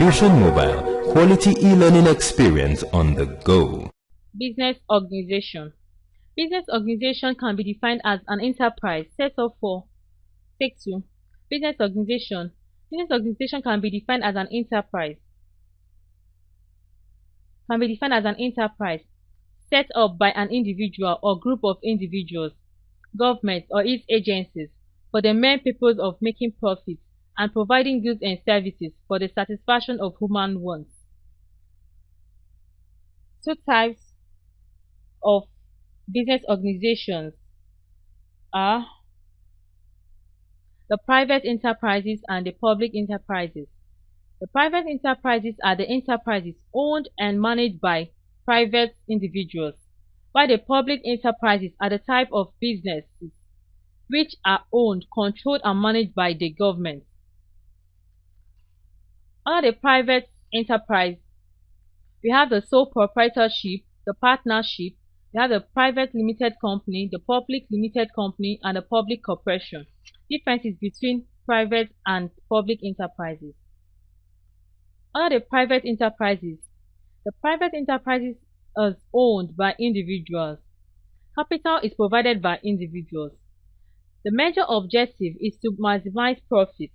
Fusion Mobile, quality e-learning experience on the go. Business organization. Business organization can be defined as an enterprise set up for business organization. Business organization can be defined as an enterprise. Set up by an individual or group of individuals, government or its agencies for the main purpose of making profits and providing goods and services for the satisfaction of human wants. Two types of business organizations are the private enterprises and the public enterprises. The private enterprises are the enterprises owned and managed by private individuals, while the public enterprises are the type of businesses which are owned, controlled, and managed by the government. Under the private enterprise, we have the sole proprietorship, the partnership, we have the private limited company, the public limited company, and the public corporation. Differences between private and public enterprises. Under the private enterprises is owned by individuals. Capital is provided by individuals. The major objective is to maximize profits.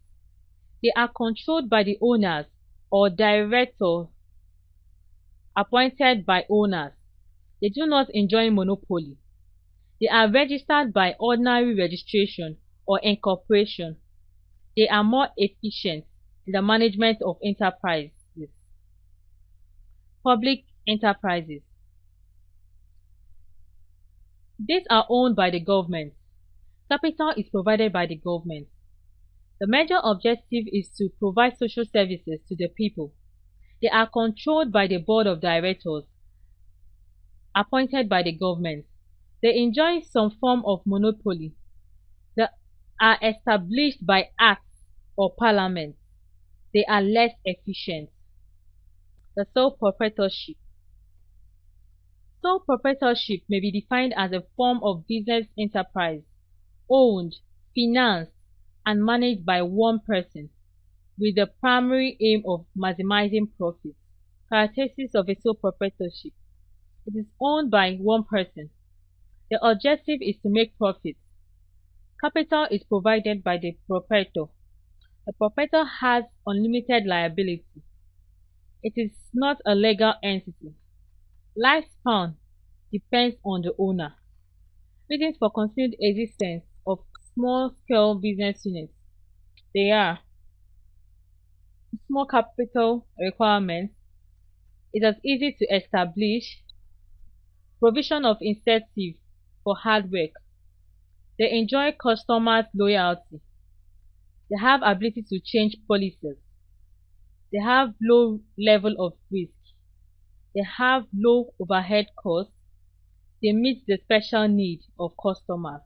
They are controlled by the owners or directors appointed by owners. They do not enjoy monopoly. They are registered by ordinary registration or incorporation. They are more efficient in the management of enterprises. Public enterprises. These are owned by the government. Capital is provided by the government. The major objective is to provide social services to the people. They are controlled by the board of directors appointed by the government. They enjoy some form of monopoly. They are established by acts or parliament. They are less efficient. The sole proprietorship. Sole proprietorship may be defined as a form of business enterprise owned, financed, and managed by one person with the primary aim of maximizing profits. Characteristics of a sole proprietorship. It is owned by one person. The objective is to make profits. Capital is provided by the proprietor. The proprietor has unlimited liability. It is not a legal entity. Lifespan depends on the owner. Reasons for continued existence of small-scale business units. They are small capital requirements. It is easy to establish. Provision of incentive for hard work. They enjoy customers' loyalty. They have ability to change policies. They have low level of risk. They have low overhead costs. They meet the special need of customers.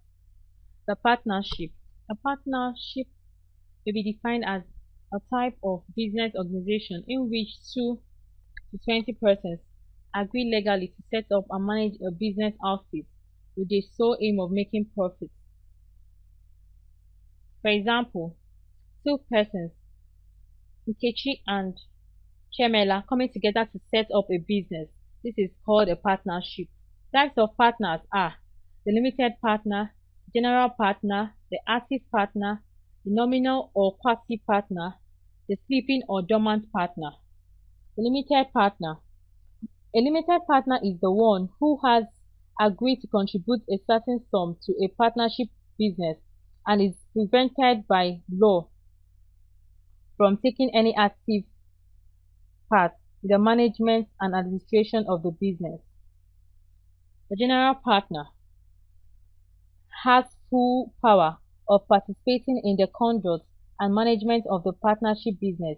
The partnership. A partnership may be defined as a type of business organization in which 2 to 20 persons agree legally to set up and manage a business outfit with the sole aim of making profits. For example, 2 persons, Nkechi and Chemela, coming together to set up a business. This is called a partnership. Types of partners are the limited partner, general partner, the active partner, the nominal or quasi-partner, the sleeping or dormant partner. The limited partner. A limited partner is the one who has agreed to contribute a certain sum to a partnership business and is prevented by law from taking any active part in the management and administration of the business. The general partner has full power of participating in the conduct and management of the partnership business.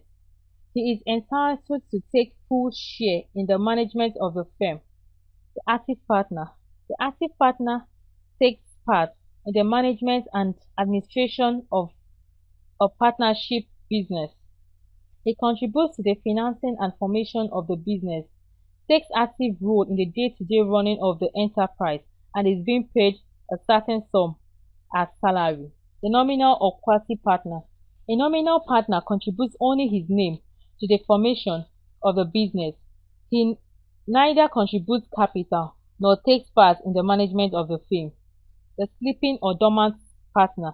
He is entitled to take full share in the management of the firm. The active partner. The active partner takes part in the management and administration of a partnership business. He contributes to the financing and formation of the business, takes active role in the day-to-day running of the enterprise, and is being paid a certain sum as salary. The nominal or quasi-partner. A nominal partner contributes only his name to the formation of the business. He neither contributes capital nor takes part in the management of the firm. The sleeping or dormant partner.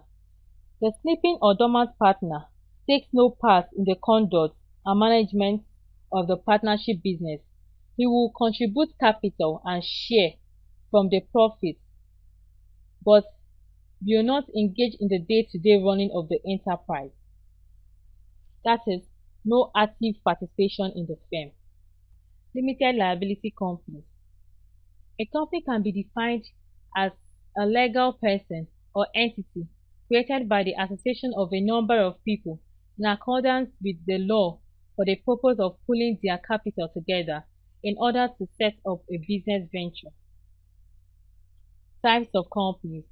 The sleeping or dormant partner takes no part in the conduct and management of the partnership business. He will contribute capital and share from the profits, but will not engage in the day-to-day running of the enterprise. That is, no active participation in the firm. Limited liability companies. A company can be defined as a legal person or entity created by the association of a number of people in accordance with the law for the purpose of pooling their capital together in order to set up a business venture. Types of companies.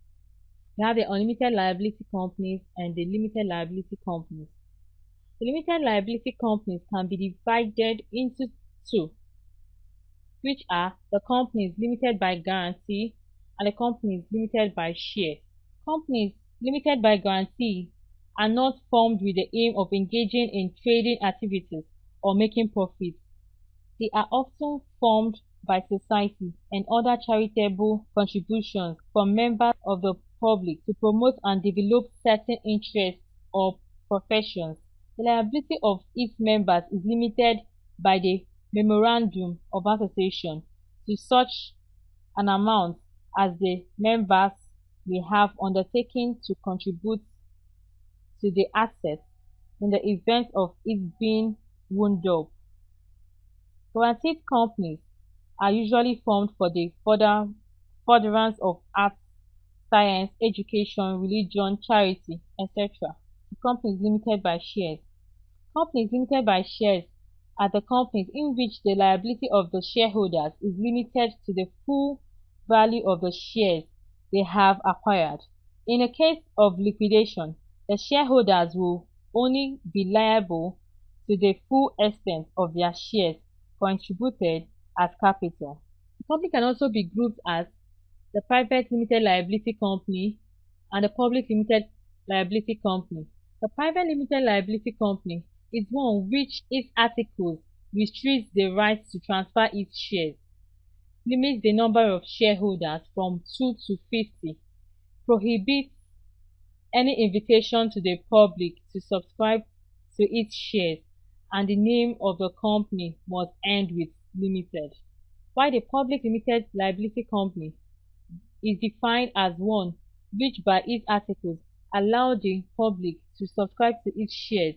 We have the unlimited liability companies and the limited liability companies. The limited liability companies can be divided into two, which are the companies limited by guarantee and the companies limited by shares. Companies limited by guarantee are not formed with the aim of engaging in trading activities or making profits. They are often formed by society and other charitable contributions from members of the public to promote and develop certain interests or professions. The liability of its members is limited by the memorandum of association to such an amount as the members may have undertaken to contribute to the assets in the event of its being wound up. Guaranteed companies are usually formed for the furtherance of arts, science, education, religion, charity, etc. Companies limited by shares. Companies limited by shares are the companies in which the liability of the shareholders is limited to the full value of the shares they have acquired. In a case of liquidation, the shareholders will only be liable to the full extent of their shares contributed as capital. The company can also be grouped as the private limited liability company and the public limited liability company. The private limited liability company is one which its articles restricts the right to transfer its shares, limits the number of shareholders from 2 to 50, prohibits any invitation to the public to subscribe to its shares, and the name of the company must end with limited. While the public limited liability company is defined as one which by its articles allow the public to subscribe to its shares,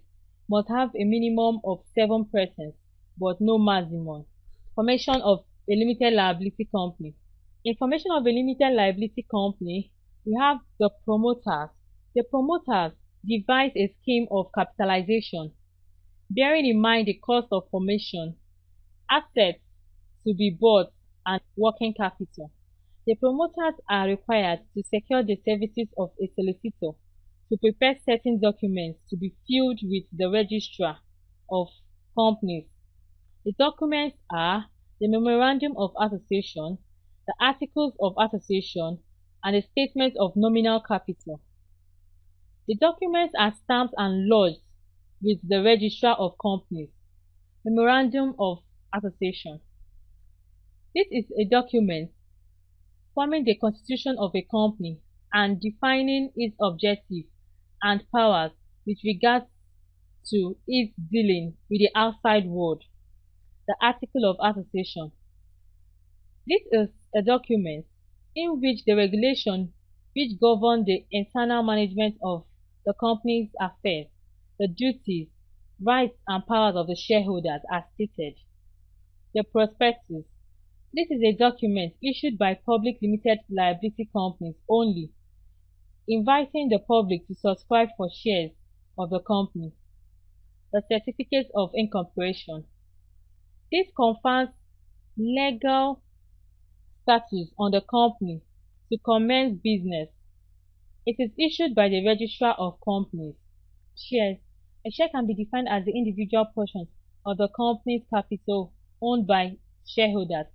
must have a minimum of 7 persons but no maximum. Formation of a limited liability company. In formation of a limited liability company, we have the promoters. The promoters devise a scheme of capitalization, bearing in mind the cost of formation, assets to be bought, and working capital. The promoters are required to secure the services of a solicitor to prepare certain documents to be filed with the registrar of companies. The documents are the memorandum of association, the articles of association, and the statement of nominal capital. The documents are stamped and lodged with the registrar of companies. Memorandum of association. This is a document forming the constitution of a company and defining its objective and powers with regard to its dealing with the outside world. The article of association. This is a document in which the regulation which govern the internal management of the company's affairs, the duties, rights and powers of the shareholders are stated. The prospectus. This is a document issued by public limited liability companies only, inviting the public to subscribe for shares of the company. The certificate of incorporation. This confers legal status on the company to commence business. It is issued by the registrar of companies. Shares. A share can be defined as the individual portions of the company's capital owned by shareholders.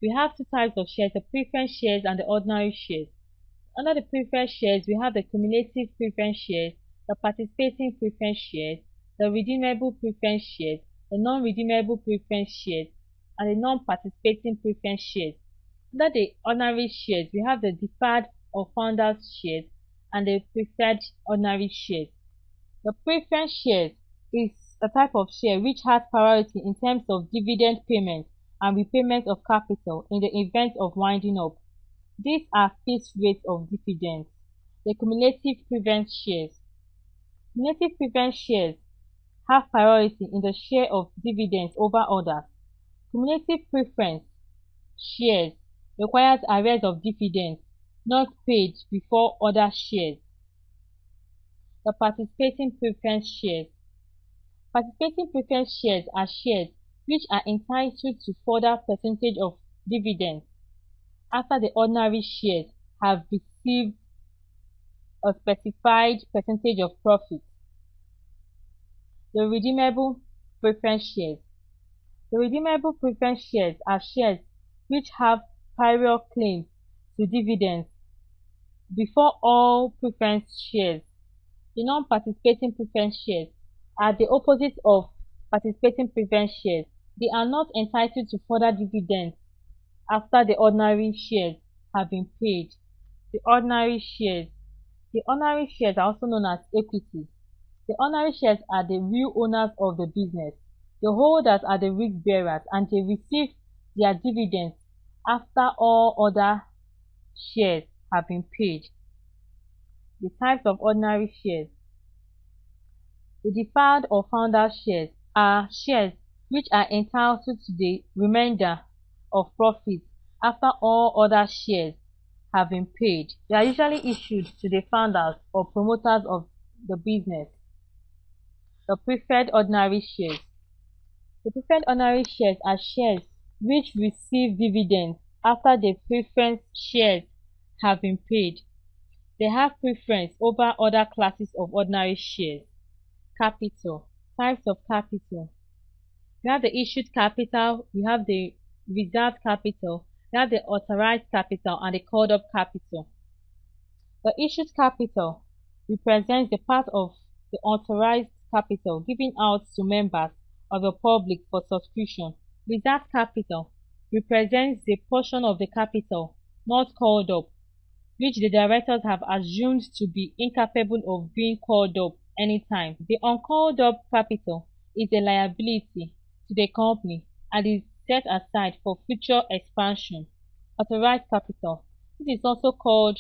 We have two types of shares, the preference shares and the ordinary shares. Under the preference shares, we have the cumulative preference shares, the participating preference shares, the redeemable preference shares, the non-redeemable preference shares, and the non-participating preference shares. Under the ordinary shares, we have the deferred or founders shares and the preferred ordinary shares. The preference shares is a type of share which has priority in terms of dividend payment and repayment of capital in the event of winding up. These are fixed rates of dividends. The cumulative preference shares. Cumulative preference shares have priority in the share of dividends over others. Cumulative preference shares requires arrears of dividends not paid before other shares. The participating preference shares. Participating preference shares are shares which are entitled to further percentage of dividends after the ordinary shares have received a specified percentage of profit. The redeemable preference shares. The redeemable preference shares are shares which have prior claims to dividends before all preference shares. The non-participating preference shares are the opposite of participating preference shares. They are not entitled to further dividends after the ordinary shares have been paid. The ordinary shares. The ordinary shares are also known as equities. The ordinary shares are the real owners of the business. The holders are the risk bearers and they receive their dividends after all other shares have been paid. The types of ordinary shares. The deferred or founder shares are shares which are entitled to the remainder of profits after all other shares have been paid. They are usually issued to the founders or promoters of the business. The preferred ordinary shares. The preferred ordinary shares are shares which receive dividends after the preference shares have been paid. They have preference over other classes of ordinary shares. Capital. Types of capital. We have the issued capital, we have the reserved capital, we have the authorized capital and the called up capital. The issued capital represents the part of the authorized capital given out to members of the public for subscription. Reserved capital represents the portion of the capital not called up, which the directors have assumed to be incapable of being called up anytime. The uncalled up capital is a liability to the company and is set aside for future expansion. Authorized capital. This is also called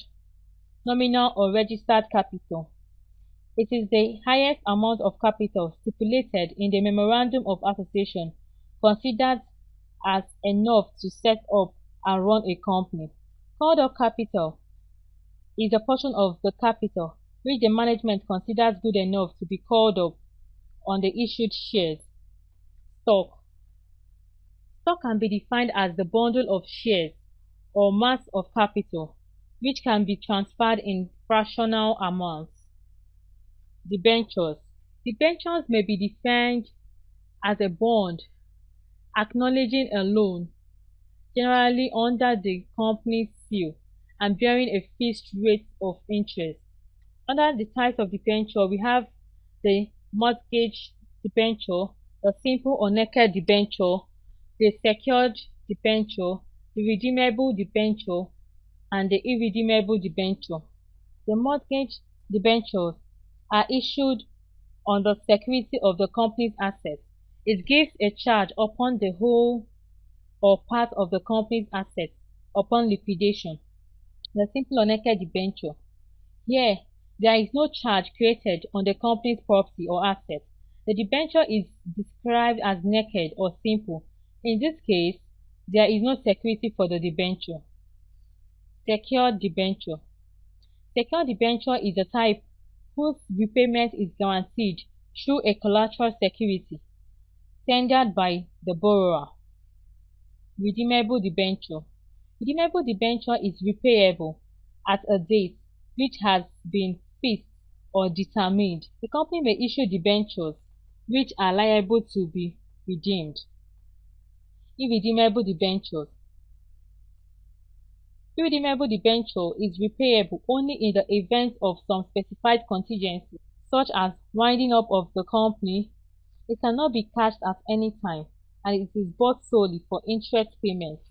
nominal or registered capital. It is the highest amount of capital stipulated in the Memorandum of Association considered as enough to set up and run a company. Called up capital is a portion of the capital which the management considers good enough to be called up on the issued shares. Stock. Stock can be defined as the bundle of shares or mass of capital which can be transferred in fractional amounts. Debentures. Debentures may be defined as a bond acknowledging a loan, generally under the company's seal and bearing a fixed rate of interest. Under the types of debenture, we have the mortgage debenture, the simple or naked debenture, the secured debenture, the redeemable debenture, and the irredeemable debenture. The mortgage debentures are issued on the security of the company's assets. It gives a charge upon the whole or part of the company's assets upon liquidation. The simple or naked debenture. Here, there is no charge created on the company's property or assets. The debenture is described as naked or simple. In this case, there is no security for the debenture. Secured debenture. Secured debenture is a type whose repayment is guaranteed through a collateral security tendered by the borrower. Redeemable debenture. Redeemable debenture is repayable at a date which has been fixed or determined. The company may issue debentures which are liable to be redeemed. Irredeemable debentures. Irredeemable debenture is repayable only in the event of some specified contingencies, such as winding up of the company, It cannot be cashed at any time, and it is bought solely for interest payments.